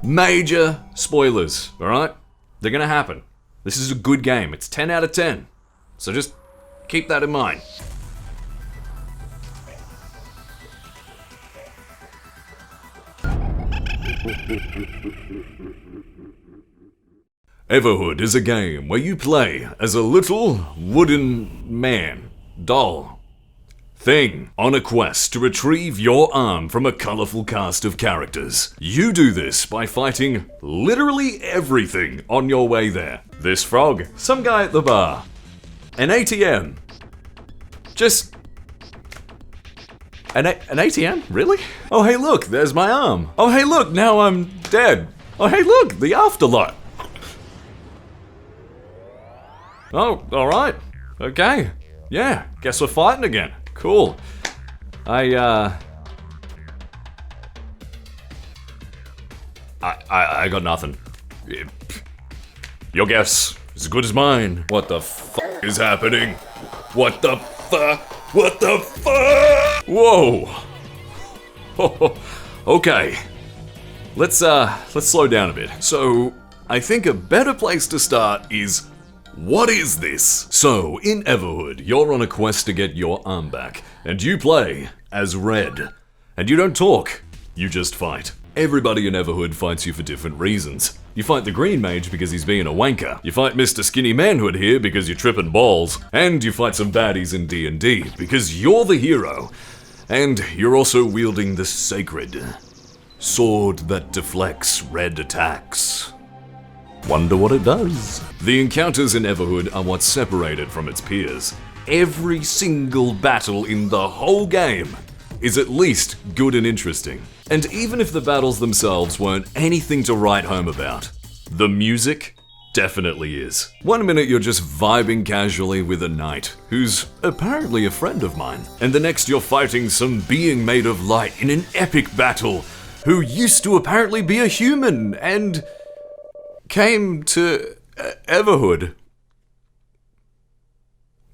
Major spoilers, alright? They're gonna happen. This is a good game. It's 10 out of 10. So just keep that in mind. Everhood is a game where you play as a little wooden man, doll, thing on a quest to retrieve your arm from a colourful cast of characters. You do this by fighting literally everything on your way there. This frog, some guy at the bar, an ATM, just an ATM? Really? Oh hey look, there's my arm. Oh hey look, now I'm dead. Oh hey look, the afterlife. Oh, alright. Okay. Yeah, guess we're fighting again. Cool. I got nothing. Your guess is as good as mine. What the fuck is happening? What the fuck? What the fuck? Whoa. Okay. Let's slow down a bit. So, I think a better place to start is, what is this? So, in Everhood, you're on a quest to get your arm back, and you play as Red. And you don't talk, you just fight. Everybody in Everhood fights you for different reasons. You fight the Green Mage because he's being a wanker. You fight Mr. Skinny Manhood here because you're tripping balls. And you fight some baddies in D&D because you're the hero. And you're also wielding the sacred sword that deflects red attacks. Wonder what it does. The encounters in Everhood are what separate it from its peers. Every single battle in the whole game is at least good and interesting. And even if the battles themselves weren't anything to write home about, the music definitely is. One minute you're just vibing casually with a knight, who's apparently a friend of mine, and the next you're fighting some being made of light in an epic battle, who used to apparently be a human, and came to Everhood.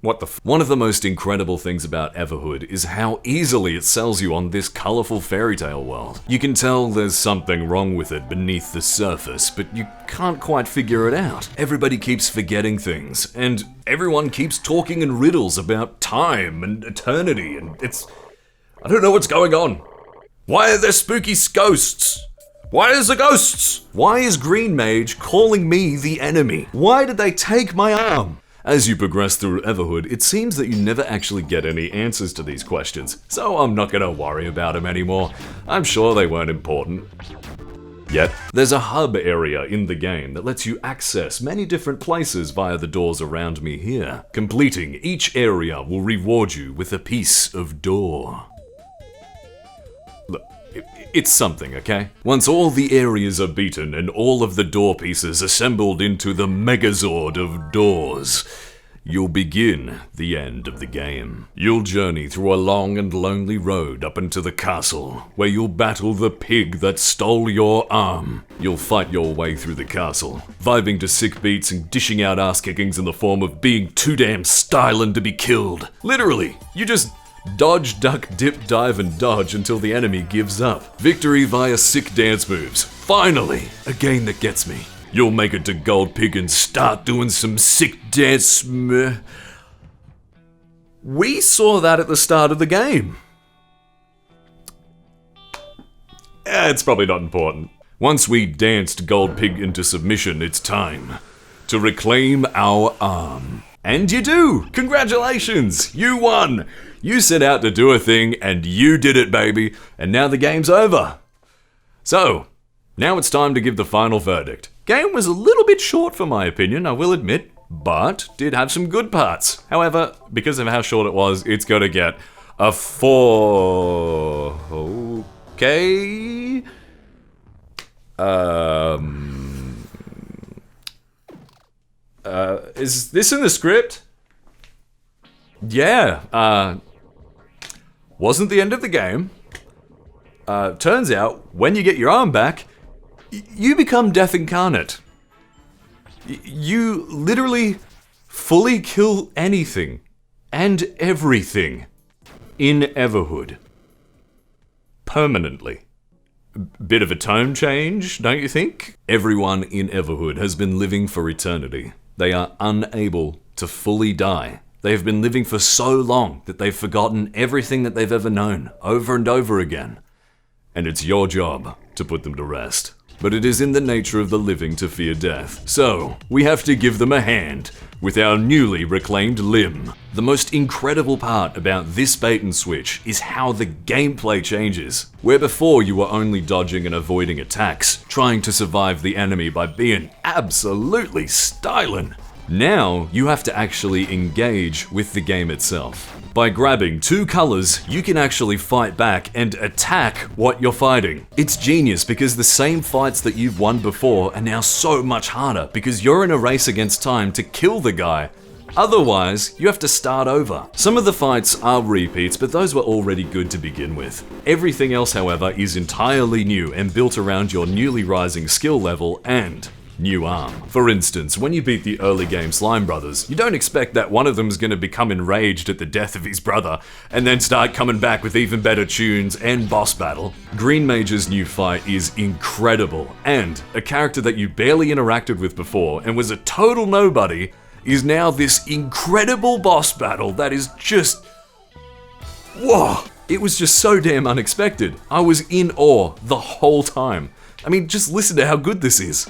What the f- One of the most incredible things about Everhood is how easily it sells you on this colorful fairy tale world. You can tell there's something wrong with it beneath the surface, but you can't quite figure it out. Everybody keeps forgetting things, and everyone keeps talking in riddles about time and eternity, and I don't know what's going on. Why are there spooky ghosts? Why is there ghosts? Why is Green Mage calling me the enemy? Why did they take my arm? As you progress through Everhood, it seems that you never actually get any answers to these questions, so I'm not gonna worry about them anymore. I'm sure they weren't important. Yet, there's a hub area in the game that lets you access many different places via the doors around me here. Completing each area will reward you with a piece of door. Look, it's something, okay? Once all the areas are beaten and all of the door pieces assembled into the Megazord of doors, you'll begin the end of the game. You'll journey through a long and lonely road up into the castle, where you'll battle the pig that stole your arm. You'll fight your way through the castle, vibing to sick beats and dishing out ass kickings in the form of being too damn stylin' to be killed. Literally, you just dodge, duck, dip, dive, and dodge until the enemy gives up. Victory via sick dance moves. Finally, a game that gets me. You'll make it to Gold Pig and start doing some sick dance. We saw that at the start of the game. It's probably not important. Once we danced Gold Pig into submission, it's time to reclaim our arm. And you do! Congratulations! You won! You set out to do a thing, and you did it, baby. And now the game's over. So, now it's time to give the final verdict. Game was a little bit short for my opinion, I will admit, but did have some good parts. However, because of how short it was, it's gonna get a 4. Okay. Is this in the script? Yeah, wasn't the end of the game. Turns out, when you get your arm back, you become Death Incarnate. You literally fully kill anything and everything in Everhood. permanently. Bit of a tone change, don't you think? Everyone in Everhood has been living for eternity. They are unable to fully die. They have been living for so long that they've forgotten everything that they've ever known, over and over again. And it's your job to put them to rest. But it is in the nature of the living to fear death. So, we have to give them a hand with our newly reclaimed limb. The most incredible part about this bait and switch is how the gameplay changes. Where before you were only dodging and avoiding attacks, trying to survive the enemy by being absolutely styling. Now, you have to actually engage with the game itself. By grabbing two colors, you can actually fight back and attack what you're fighting. It's genius because the same fights that you've won before are now so much harder because you're in a race against time to kill the guy. Otherwise, you have to start over. Some of the fights are repeats, but those were already good to begin with. Everything else, however, is entirely new and built around your newly rising skill level and new arm. For instance, when you beat the early game Slime Brothers, you don't expect that one of them's gonna become enraged at the death of his brother, and then start coming back with even better tunes and boss battle. Green Mage's new fight is incredible, and a character that you barely interacted with before and was a total nobody is now this incredible boss battle that is just... whoa! It was just so damn unexpected. I was in awe the whole time. I mean, just listen to how good this is.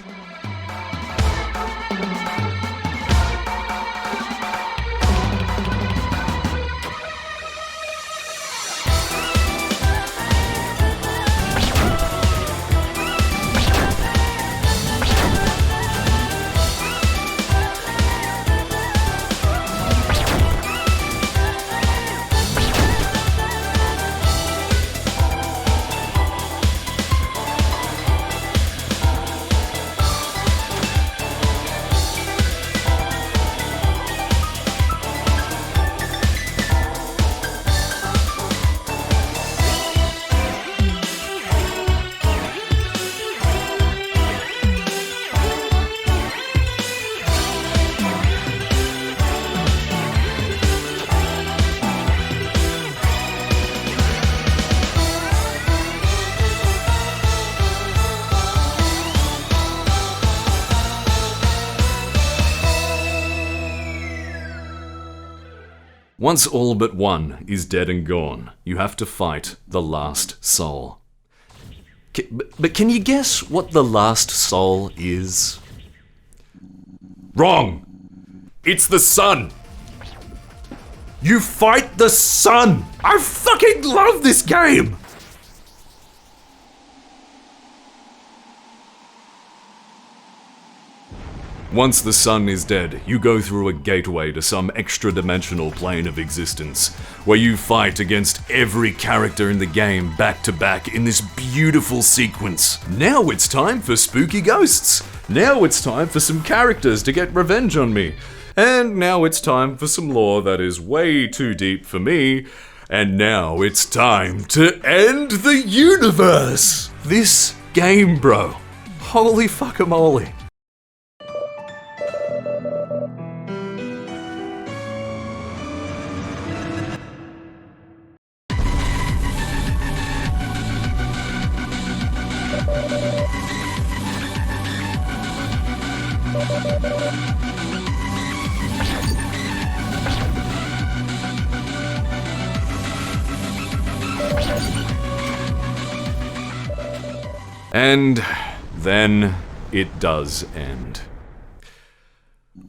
Once all but one is dead and gone, you have to fight the last soul. But can you guess what the last soul is? Wrong! It's the sun! You fight the sun! I fucking love this game! Once the sun is dead, you go through a gateway to some extra-dimensional plane of existence, where you fight against every character in the game back to back in this beautiful sequence. Now it's time for spooky ghosts. Now it's time for some characters to get revenge on me. And now it's time for some lore that is way too deep for me. And now it's time to end the universe! This game, bro. Holy fuckamole. And then it does end.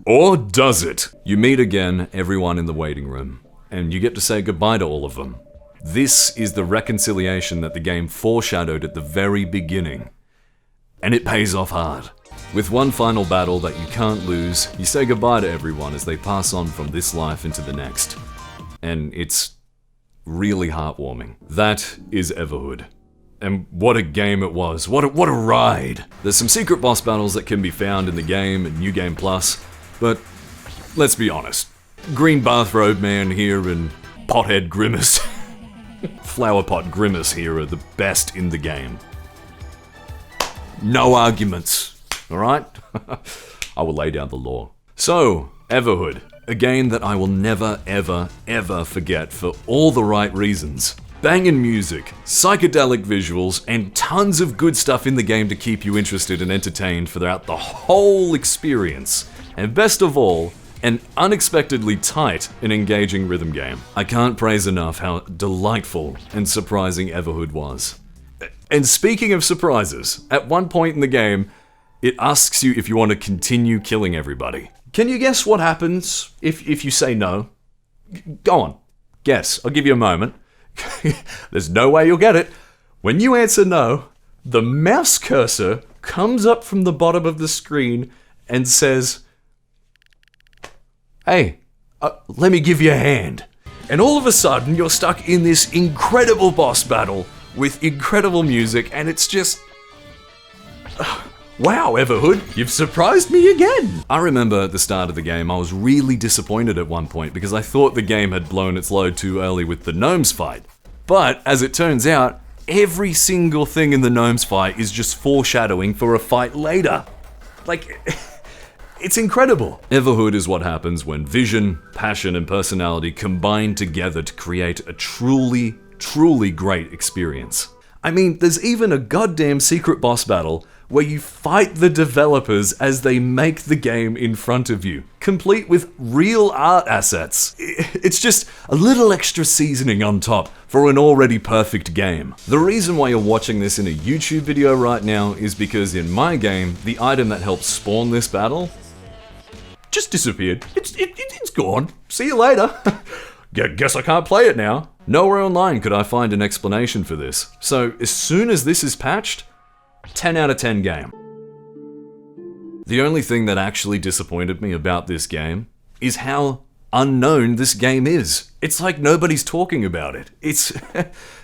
Or does it? You meet again everyone in the waiting room, and you get to say goodbye to all of them. This is the reconciliation that the game foreshadowed at the very beginning. And it pays off hard. With one final battle that you can't lose, you say goodbye to everyone as they pass on from this life into the next. And it's really heartwarming. That is Everhood. And what a game it was. What a ride. There's some secret boss battles that can be found in the game and New Game Plus, but let's be honest. Green Bathrobe Man here and Pothead Grimace, Flower Pot Grimace here are the best in the game. No arguments, alright? I will lay down the law. So, Everhood, a game that I will never, ever, ever forget for all the right reasons. Bangin' music, psychedelic visuals, and tons of good stuff in the game to keep you interested and entertained throughout the whole experience. And best of all, an unexpectedly tight and engaging rhythm game. I can't praise enough how delightful and surprising Everhood was. And speaking of surprises, at one point in the game, it asks you if you want to continue killing everybody. Can you guess what happens if you say no? Go on, guess. I'll give you a moment. There's no way you'll get it. When you answer no, the mouse cursor comes up from the bottom of the screen and says, "Hey, let me give you a hand." And all of a sudden, you're stuck in this incredible boss battle with incredible music, and it's just... Wow, Everhood, you've surprised me again! I remember at the start of the game, I was really disappointed at one point because I thought the game had blown its load too early with the gnomes fight. But, as it turns out, every single thing in the gnomes fight is just foreshadowing for a fight later. Like, it's incredible. Everhood is what happens when vision, passion, and personality combine together to create a truly, truly great experience. I mean, there's even a goddamn secret boss battle where you fight the developers as they make the game in front of you, complete with real art assets. It's just a little extra seasoning on top for an already perfect game. The reason why you're watching this in a YouTube video right now is because in my game, the item that helps spawn this battle just disappeared. It's gone. See you later. Guess I can't play it now. Nowhere online could I find an explanation for this. So as soon as this is patched, 10 out of 10 game. The only thing that actually disappointed me about this game is how unknown this game is. It's like nobody's talking about it.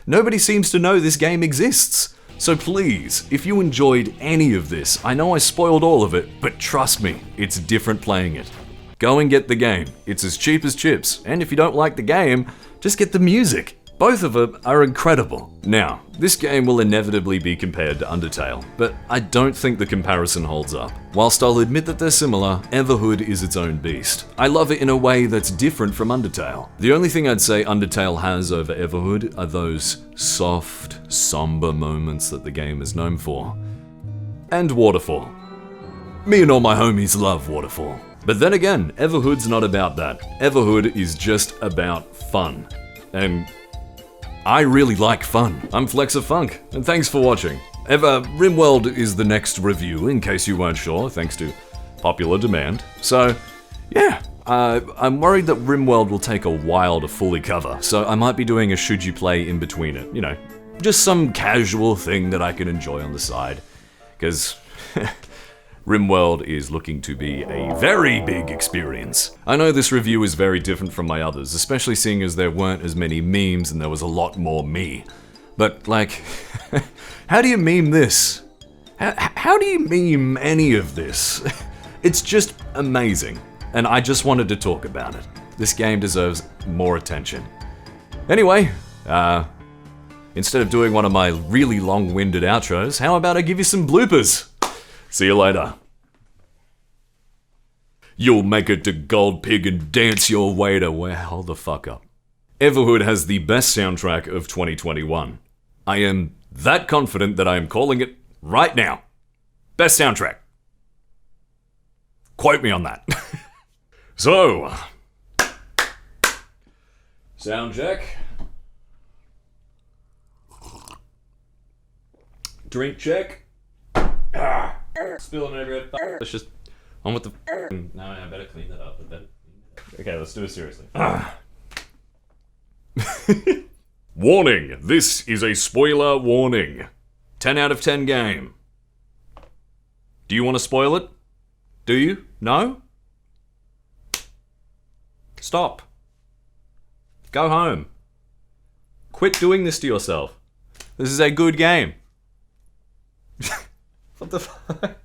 Nobody seems to know this game exists. So please, if you enjoyed any of this, I know I spoiled all of it, but trust me, it's different playing it. Go and get the game. It's as cheap as chips. And if you don't like the game, just get the music. Both of them are incredible. Now, this game will inevitably be compared to Undertale, but I don't think the comparison holds up. Whilst I'll admit that they're similar, Everhood is its own beast. I love it in a way that's different from Undertale. The only thing I'd say Undertale has over Everhood are those soft, somber moments that the game is known for. And Waterfall. Me and all my homies love Waterfall. But then again, Everhood's not about that. Everhood is just about fun. And I really like fun. I'm Flexafunk, and thanks for watching. RimWorld is the next review, in case you weren't sure, thanks to popular demand. So, yeah, I'm worried that RimWorld will take a while to fully cover, so I might be doing a should you play in between it. You know, just some casual thing that I can enjoy on the side. Because RimWorld is looking to be a very big experience. I know this review is very different from my others, especially seeing as there weren't as many memes and there was a lot more me. But, like, how do you meme this? How do you meme any of this? It's just amazing, and I just wanted to talk about it. This game deserves more attention. Anyway, instead of doing one of my really long-winded outros, how about I give you some bloopers? See you later. You'll make it to Gold Pig and dance your way to where? Hold the fuck up. Everhood has the best soundtrack of 2021. I am that confident that I am calling it right now. Best soundtrack. Quote me on that. So, sound check. Drink check. Spilling everywhere. Let's just on with the. No, I better clean that up. Okay, let's do it seriously. Warning! This is a spoiler warning. 10 out of 10 game. Do you want to spoil it? Do you? No? Stop. Go home. Quit doing this to yourself. This is a good game. What the fuck?